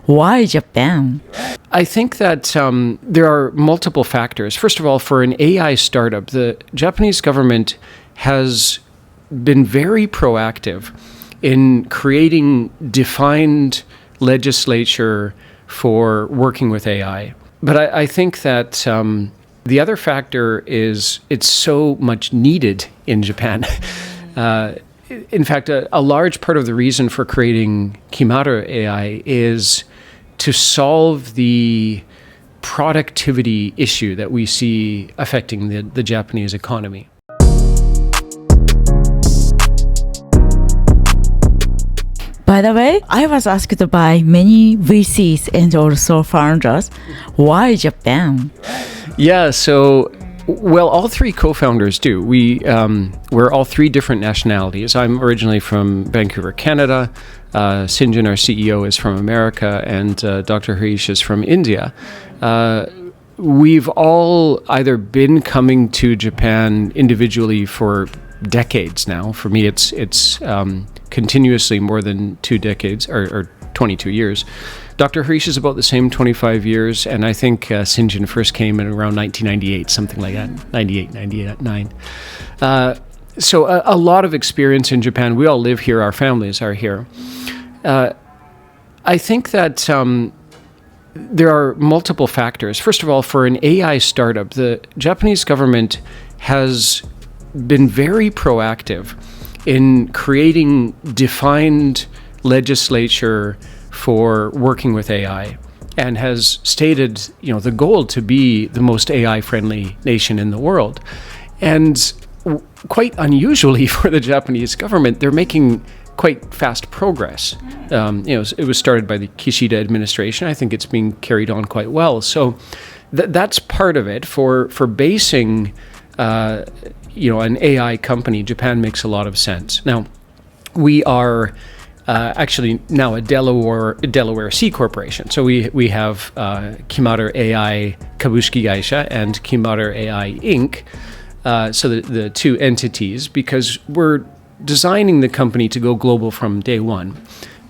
Why Japan? I think that there are multiple factors. First of all, for an AI startup, the Japanese government has been very proactive in creating defined legislature for working with AI. But I think that the other factor is it's so much needed in Japan. In fact, a large part of the reason for creating kimaru.ai is to solve the productivity issue that we see affecting the Japanese economy. By the way, I was asked by many VCs and also founders, why Japan? Yeah, so, well, all three co-founders do. We're all three different nationalities. I'm originally from Vancouver, Canada. Sinjin, our CEO, is from America, and Dr. Harish is from India. We've all either been coming to Japan individually for decades now. For me, it's continuously more than 2 decades, or 22 years. Dr. Harish is about the same, 25 years, and I think Sinjin first came in around 1998, something like that, 98, 99. So a lot of experience in Japan. We all live here, our families are here. I think that there are multiple factors. First of all, for an AI startup, the Japanese government has been very proactive in creating defined legislature for working with AI, and has stated, the goal to be the most AI-friendly nation in the world. And quite unusually for the Japanese government, they're making quite fast progress. It was started by the Kishida administration. I think it's being carried on quite well. So that's part of it. For basing an AI company, Japan makes a lot of sense. Now, we are actually now a Delaware C corporation. So we have kimaru.ai Kabushiki Gaisha and kimaru.ai Inc. So the two entities, because we're designing the company to go global from day one.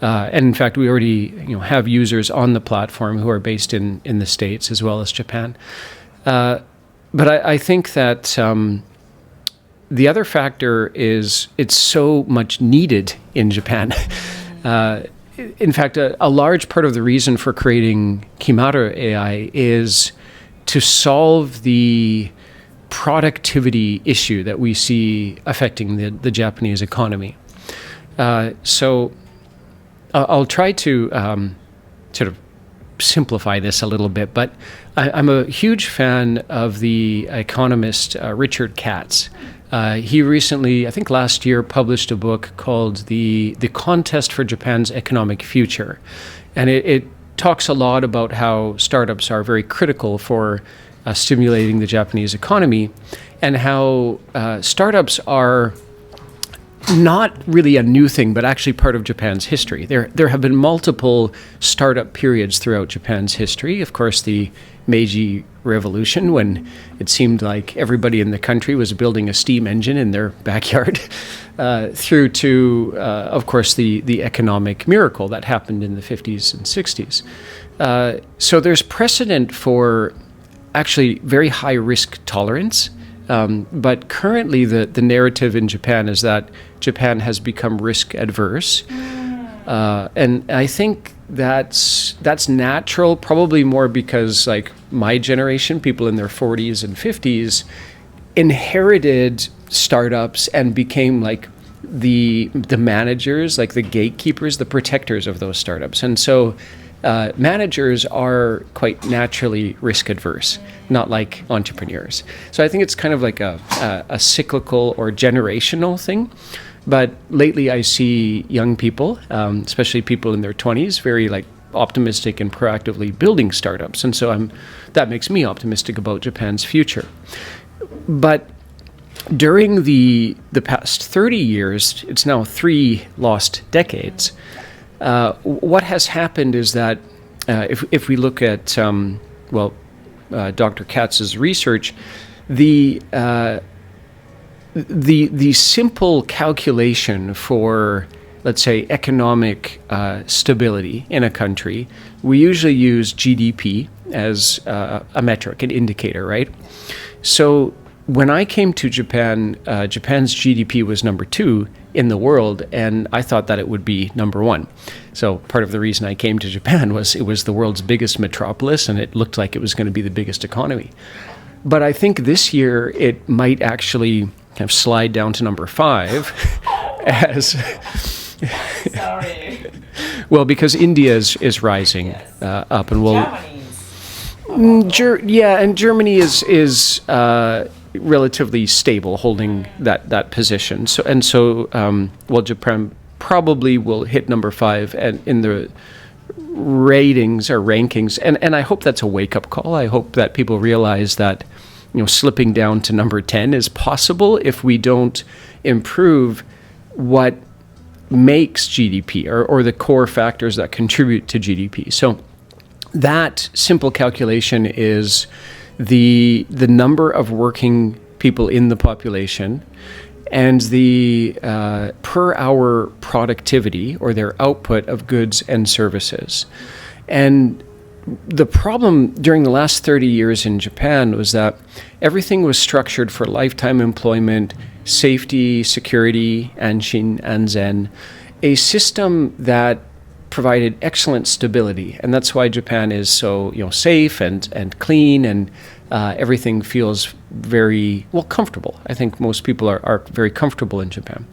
And in fact, we already have users on the platform who are based in the States as well as Japan. But I think that the other factor is it's so much needed in Japan. In fact, a large part of the reason for creating kimaru.ai is to solve the productivity issue that we see affecting the Japanese economy. So I'll try to sort of simplify this a little bit, but I'm a huge fan of the economist Richard Katz. He recently, I think last year, published a book called The Contest for Japan's Economic Future. And it talks a lot about how startups are very critical for stimulating the Japanese economy, and how startups are not really a new thing, but actually part of Japan's history. There have been multiple startup periods throughout Japan's history. Of course, the Meiji Revolution, when it seemed like everybody in the country was building a steam engine in their backyard, through to, of course, the economic miracle that happened in the 50s and 60s. So there's precedent for actually very high risk tolerance. But currently the narrative in Japan is that Japan has become risk adverse. And I think that's natural, probably more because like my generation, people in their 40s and 50s, inherited startups and became like the managers, like the gatekeepers, the protectors of those startups. And so managers are quite naturally risk adverse, not like entrepreneurs. So I think it's kind of like a cyclical or generational thing. But lately I see young people, especially people in their 20s, very like optimistic and proactively building startups. And so that makes me optimistic about Japan's future. But during the past 30 years, it's now 3 lost decades. What has happened is that if we look at Dr. Katz's research, the simple calculation for let's say, economic stability in a country, we usually use GDP as a metric, an indicator, right? So when I came to Japan, Japan's GDP was number 2 in the world, and I thought that it would be number 1. So part of the reason I came to Japan was it was the world's biggest metropolis, and it looked like it was going to be the biggest economy. But I think this year it might actually kind of slide down to number 5 as... Sorry. Well, because India is rising up, and we'll... and Germany is relatively stable, holding that position. So Japan probably will hit number 5 and in the ratings or rankings, and I hope that's a wake-up call. I hope that people realize that slipping down to number 10 is possible if we don't improve what makes GDP or the core factors that contribute to GDP. So that simple calculation is the number of working people in the population and the per hour productivity or their output of goods and services. And the problem during the last 30 years in Japan was that everything was structured for lifetime employment, safety, security, anshin, anzen, a system that provided excellent stability. And that's why Japan is so safe and clean, and everything feels very comfortable. I think most people are very comfortable in Japan.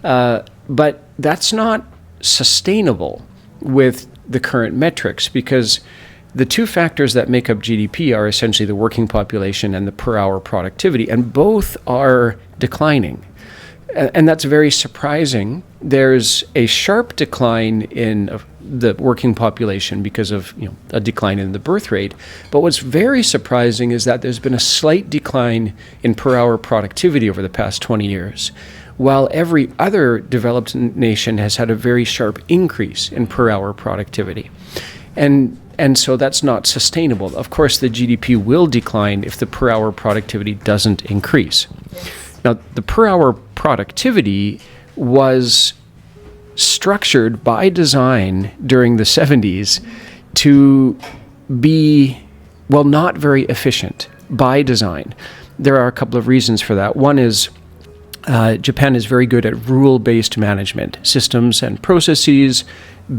But that's not sustainable with the current metrics, because the two factors that make up GDP are essentially the working population and the per hour productivity, and both are declining. And that's very surprising. There's a sharp decline in the working population because of a decline in the birth rate. But what's very surprising is that there's been a slight decline in per hour productivity over the past 20 years, while every other developed nation has had a very sharp increase in per hour productivity. And so that's not sustainable. Of course, the GDP will decline if the per hour productivity doesn't increase. Now, the per hour productivity was structured by design during the 70s to be, not very efficient by design. There are a couple of reasons for that. One is Japan is very good at rule-based management, systems and processes,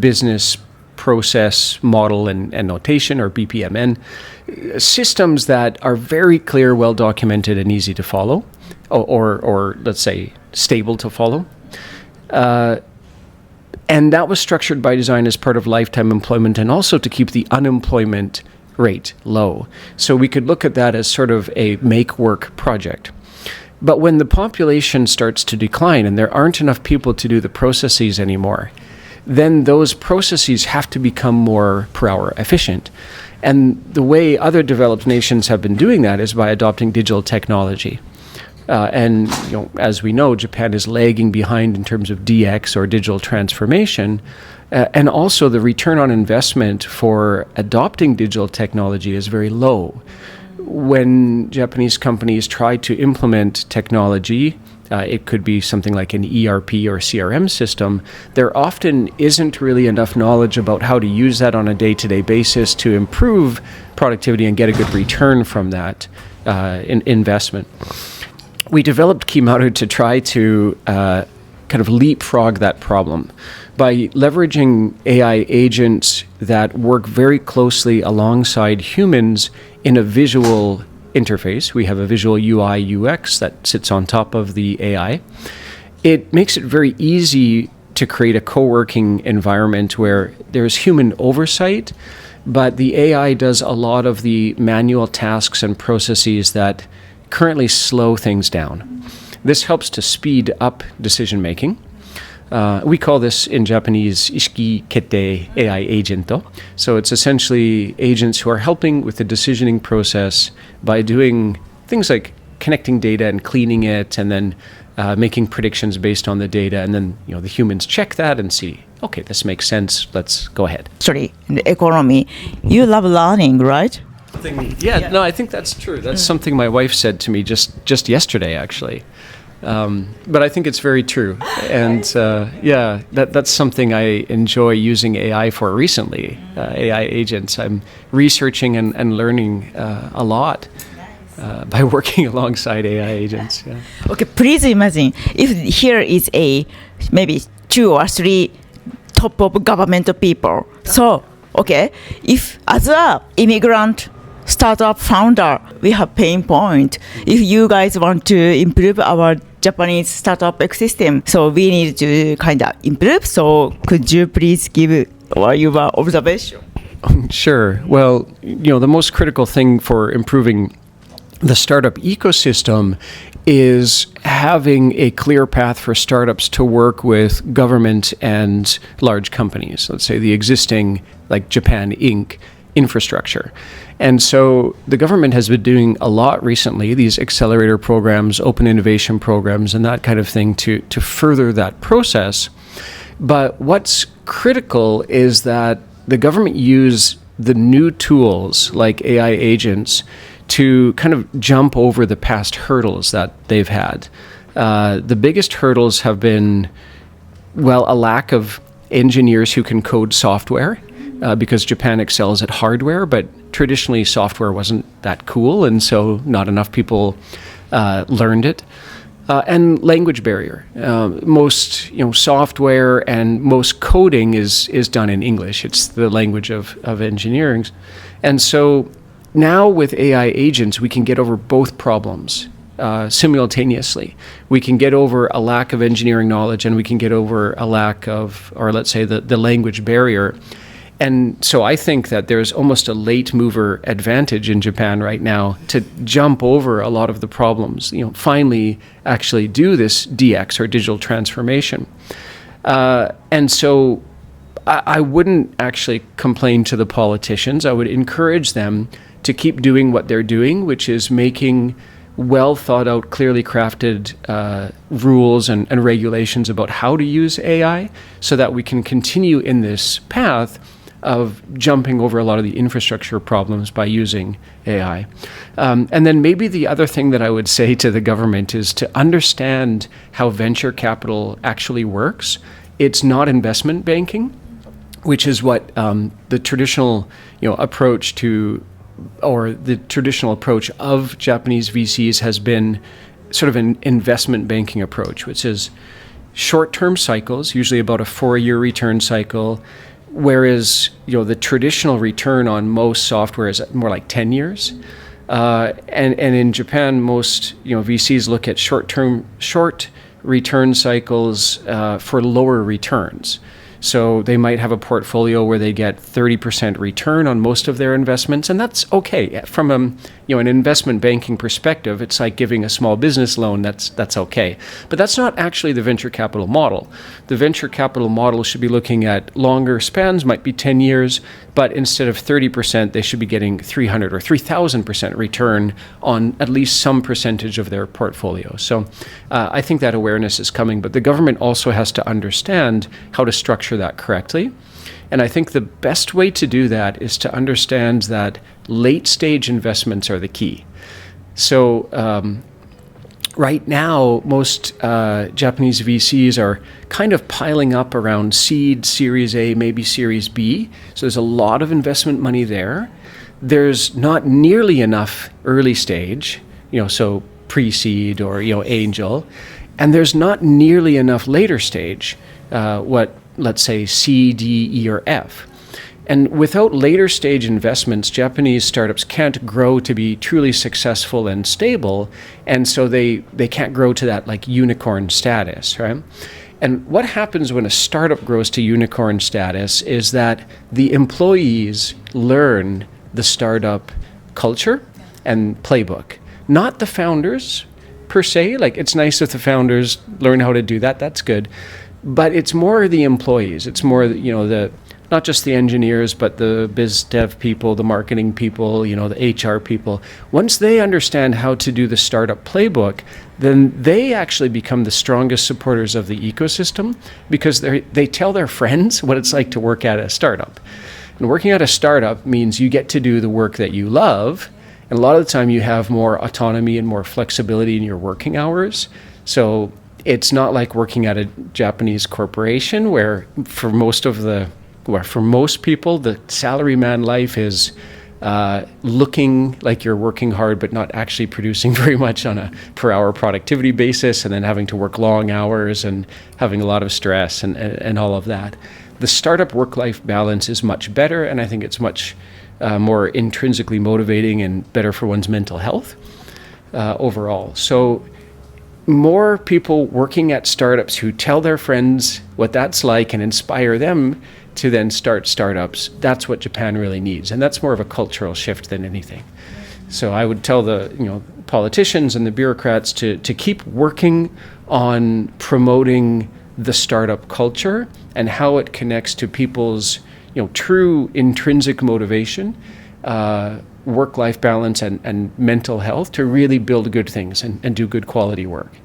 business process model and notation, or BPMN, systems that are very clear, well documented, and easy to follow, or let's say stable to follow. And that was structured by design as part of lifetime employment, and also to keep the unemployment rate low. So we could look at that as sort of a make work project. But when the population starts to decline and there aren't enough people to do the processes anymore, then those processes have to become more per hour efficient. And the way other developed nations have been doing that is by adopting digital technology. And as we know, Japan is lagging behind in terms of DX, or digital transformation. And also the return on investment for adopting digital technology is very low. When Japanese companies try to implement technology, it could be something like an ERP or CRM system, there often isn't really enough knowledge about how to use that on a day-to-day basis to improve productivity and get a good return from that investment. We developed Kimaru to try to kind of leapfrog that problem by leveraging AI agents that work very closely alongside humans in a visual interface. We have a visual UI UX that sits on top of the AI. It makes it very easy to create a co-working environment where there's human oversight, but the AI does a lot of the manual tasks and processes that currently slow things down. This helps to speed up decision making. We call this in Japanese ishiki kette AI agento. So it's essentially agents who are helping with the decisioning process by doing things like connecting data and cleaning it, and then making predictions based on the data. And then the humans check that and see, okay, this makes sense. Let's go ahead. Sorry, in the economy, you love learning, right? No, I think that's true. That's something my wife said to me just yesterday, actually. But I think it's very true. And that's something I enjoy using AI for recently, AI agents. I'm researching and learning a lot by working alongside AI agents. Yeah. Okay, please imagine if here is a maybe 2 or 3 top of government people. So, okay, if as a immigrant startup founder, we have pain point. If you guys want to improve our Japanese startup ecosystem, so we need to kind of improve. So could you please give your observation? Sure. Well, the most critical thing for improving the startup ecosystem is having a clear path for startups to work with government and large companies. Let's say the existing, like Japan Inc. infrastructure. And so the government has been doing a lot recently, these accelerator programs, open innovation programs, and that kind of thing to further that process. But what's critical is that the government use the new tools like AI agents to kind of jump over the past hurdles that they've had. The biggest hurdles have been, a lack of engineers who can code software. Because Japan excels at hardware, but traditionally software wasn't that cool, and so not enough people learned it. And language barrier. Most software and most coding is done in English. It's the language of engineering. And so now with AI agents, we can get over both problems simultaneously. We can get over a lack of engineering knowledge, and we can get over a lack of, or let's say the language barrier. And so I think that there's almost a late mover advantage in Japan right now to jump over a lot of the problems, finally actually do this DX or digital transformation. And so I wouldn't actually complain to the politicians. I would encourage them to keep doing what they're doing, which is making well thought out, clearly crafted rules and regulations about how to use AI so that we can continue in this path of jumping over a lot of the infrastructure problems by using AI. And then maybe the other thing that I would say to the government is to understand how venture capital actually works. It's not investment banking, which is what the traditional approach to, or the traditional approach of Japanese VCs has been sort of an investment banking approach, which is short-term cycles, usually about a 4-year return cycle, whereas the traditional return on most software is more like 10 years. And in Japan, most VCs look at short return cycles for lower returns. So they might have a portfolio where they get 30% return on most of their investments, and that's okay. From an investment banking perspective, it's like giving a small business loan. That's okay. But that's not actually the venture capital model. The venture capital model should be looking at longer spans, might be 10 years, but instead of 30%, they should be getting 300 or 3,000% return on at least some percentage of their portfolio. So I think that awareness is coming, but the government also has to understand how to structure that correctly. And I think the best way to do that is to understand that late stage investments are the key. So right now, most Japanese VCs are kind of piling up around seed, Series A, maybe Series B. So there's a lot of investment money there. There's not nearly enough early stage, so pre-seed or angel, and there's not nearly enough later stage, let's say C, D, E, or F. And without later stage investments, Japanese startups can't grow to be truly successful and stable, and so they can't grow to that like unicorn status, right? And what happens when a startup grows to unicorn status is that the employees learn the startup culture and playbook, not the founders per se. Like, it's nice if the founders learn how to do that, that's good. But it's more the employees. It's more, not just the engineers, but the biz dev people, the marketing people, the HR people. Once they understand how to do the startup playbook, then they actually become the strongest supporters of the ecosystem because they tell their friends what it's like to work at a startup. And working at a startup means you get to do the work that you love, and a lot of the time you have more autonomy and more flexibility in your working hours. So it's not like working at a Japanese corporation where for most people, the salaryman life is looking like you're working hard, but not actually producing very much on a per hour productivity basis, and then having to work long hours and having a lot of stress and all of that. The startup work-life balance is much better, and I think it's much more intrinsically motivating and better for one's mental health overall. So more people working at startups who tell their friends what that's like and inspire them to then start startups, that's what Japan really needs. And that's more of a cultural shift than anything. So I would tell the politicians and the bureaucrats to keep working on promoting the startup culture and how it connects to people's true intrinsic motivation, work-life balance and mental health to really build good things and do good quality work.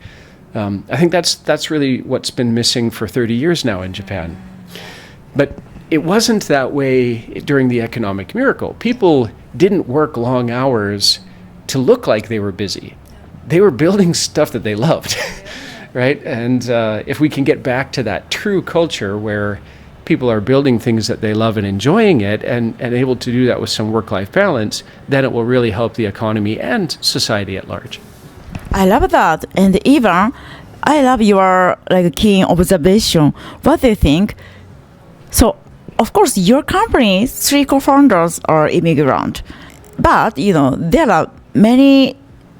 I think that's really what's been missing for 30 years now in Japan. But it wasn't that way during the economic miracle. People didn't work long hours to look like they were busy. They were building stuff that they loved, right? And if we can get back to that true culture where people are building things that they love and enjoying it and able to do that with some work-life balance, then it will really help the economy and society at large. I love that. And even I love your keen observation. What do you think? So, of course, your company's 3 co-founders are immigrant. But, there are many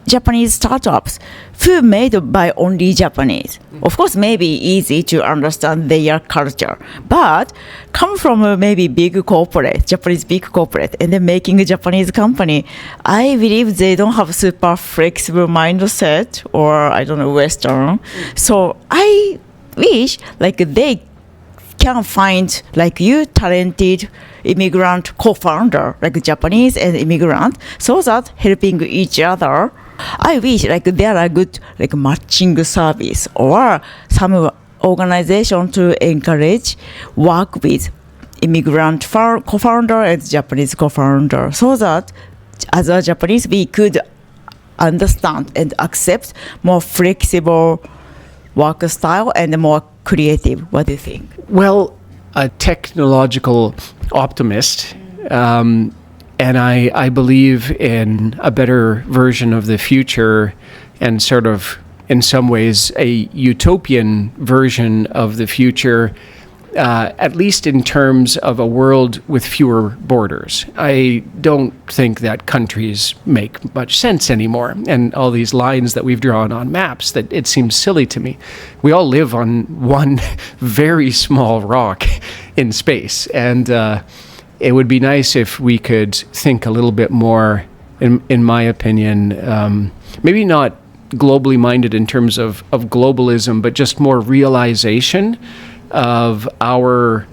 Japanese startups who made by only Japanese. Of course, maybe easy to understand their culture, but come from maybe big corporate, Japanese big corporate, and then making a Japanese company. I believe they don't have super flexible mindset or Western. So I wish they can find you talented immigrant co-founder Japanese and immigrant, so that helping each other. I wish there are good matching service or some organization to encourage work with immigrant co-founder and Japanese co-founder, so that as a Japanese we could understand and accept more flexible work style and more creative. What do you think? Well, a technological optimist, and I believe in a better version of the future and sort of, in some ways, a utopian version of the future, at least in terms of a world with fewer borders. I don't think that countries make much sense anymore. And all these lines that we've drawn on maps, that it seems silly to me. We all live on one very small rock in space. And it would be nice if we could think a little bit more, in my opinion, maybe not globally minded in terms of globalism, but just more realization of our,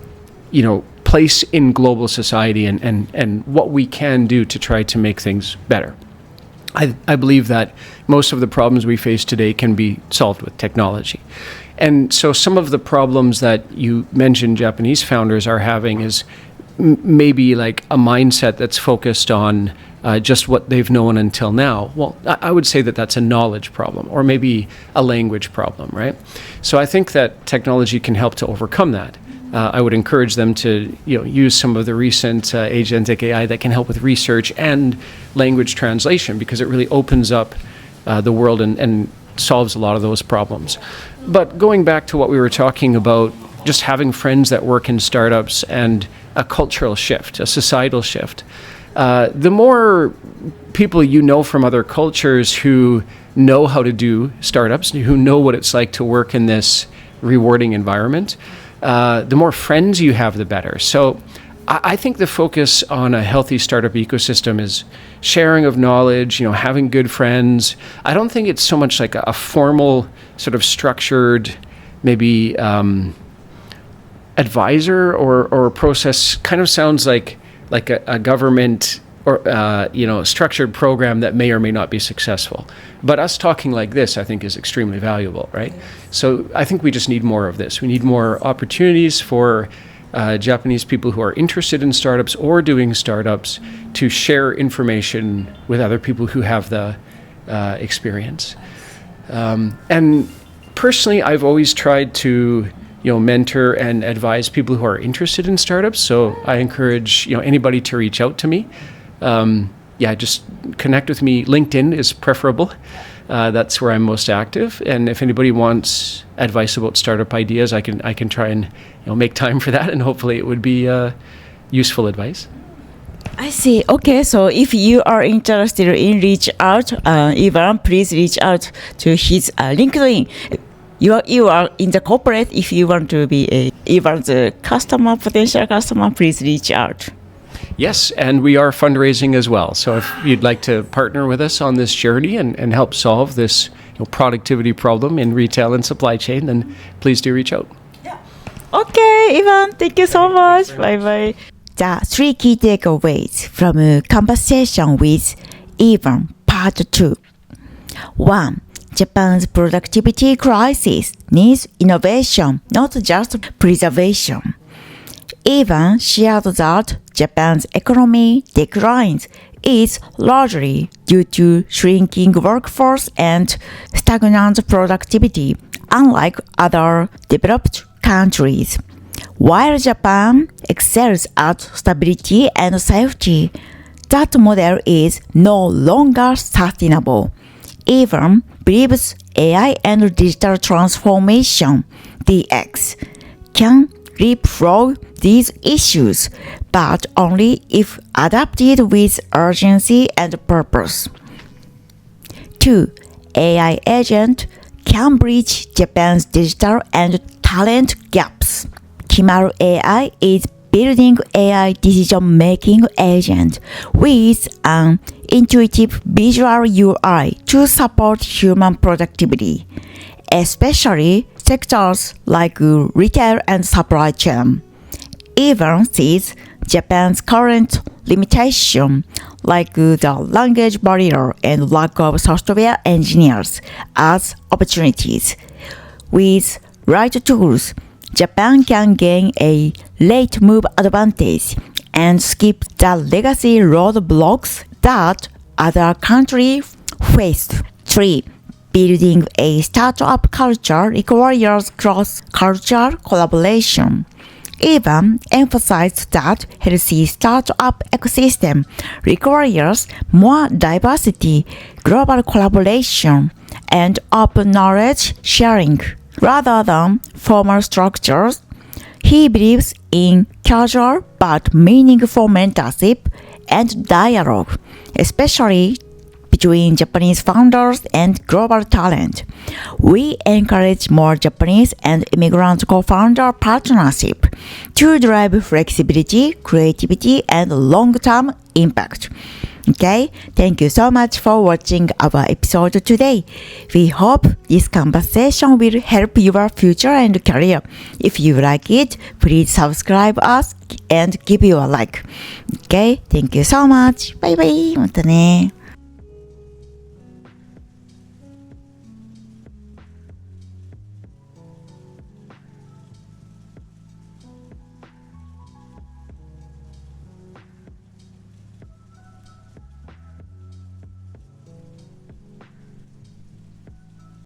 place in global society and what we can do to try to make things better. I believe that most of the problems we face today can be solved with technology. And so some of the problems that you mentioned Japanese founders are having is maybe a mindset that's focused on just what they've known until now. Well, I would say that that's a knowledge problem or maybe a language problem, right? So I think that technology can help to overcome that. I would encourage them to use some of the recent agentic AI that can help with research and language translation, because it really opens up the world and solves a lot of those problems. But going back to what we were talking about, just having friends that work in startups and a cultural shift, a societal shift. The more people from other cultures who know how to do startups, who know what it's like to work in this rewarding environment, the more friends you have, the better. So I think the focus on a healthy startup ecosystem is sharing of knowledge, having good friends. I don't think it's so much like a formal sort of structured, maybe advisor or process. Kind of sounds like a government or structured program that may or may not be successful. But us talking like this, I think, is extremely valuable, right? So I think we just need more of this. We need more opportunities for Japanese people who are interested in startups or doing startups to share information with other people who have the experience. And personally, I've always tried to, mentor and advise people who are interested in startups. So I encourage, anybody to reach out to me. Just connect with me. LinkedIn is preferable. That's where I'm most active. And if anybody wants advice about startup ideas, I can try and make time for that. And hopefully it would be useful advice. I see. Okay, so if you are interested in reach out, Ivan, please reach out to his LinkedIn. You are in the corporate. If you want to be Ivan's potential customer, please reach out. Yes, and we are fundraising as well. So if you'd like to partner with us on this journey and help solve this productivity problem in retail and supply chain, then please do reach out. Okay, Ivan, thank you so much. Bye-bye. The 3 key takeaways from a conversation with Ivan, part 2. 1. Japan's productivity crisis needs innovation, not just preservation. Ivan shared that Japan's economy declines is largely due to shrinking workforce and stagnant productivity, unlike other developed countries. While Japan excels at stability and safety, that model is no longer sustainable. Ivan believes AI and digital transformation, DX, can leapfrog these issues, but only if adapted with urgency and purpose. 2. AI agent can bridge Japan's digital and talent gaps. Kimaru.ai is building AI decision-making agent with an intuitive visual UI to support human productivity, especially sectors like retail and supply chain. Ivan sees Japan's current limitation, like the language barrier and lack of software engineers, as opportunities. With right tools, Japan can gain a late move advantage and skip the legacy roadblocks that other countries faced. 3. Building a startup culture requires cross-cultural collaboration. Ivan emphasized that healthy startup ecosystem requires more diversity, global collaboration, and open knowledge sharing rather than formal structures. He believes in casual but meaningful mentorship and dialogue, especially between Japanese founders and global talent. We encourage more Japanese and immigrant co-founder partnership to drive flexibility, creativity, and long-term impact. Okay, thank you so much for watching our episode today. We hope this conversation will help your future and career. If you like it, please subscribe us and give you a like. Okay, thank you so much. Bye bye. またね。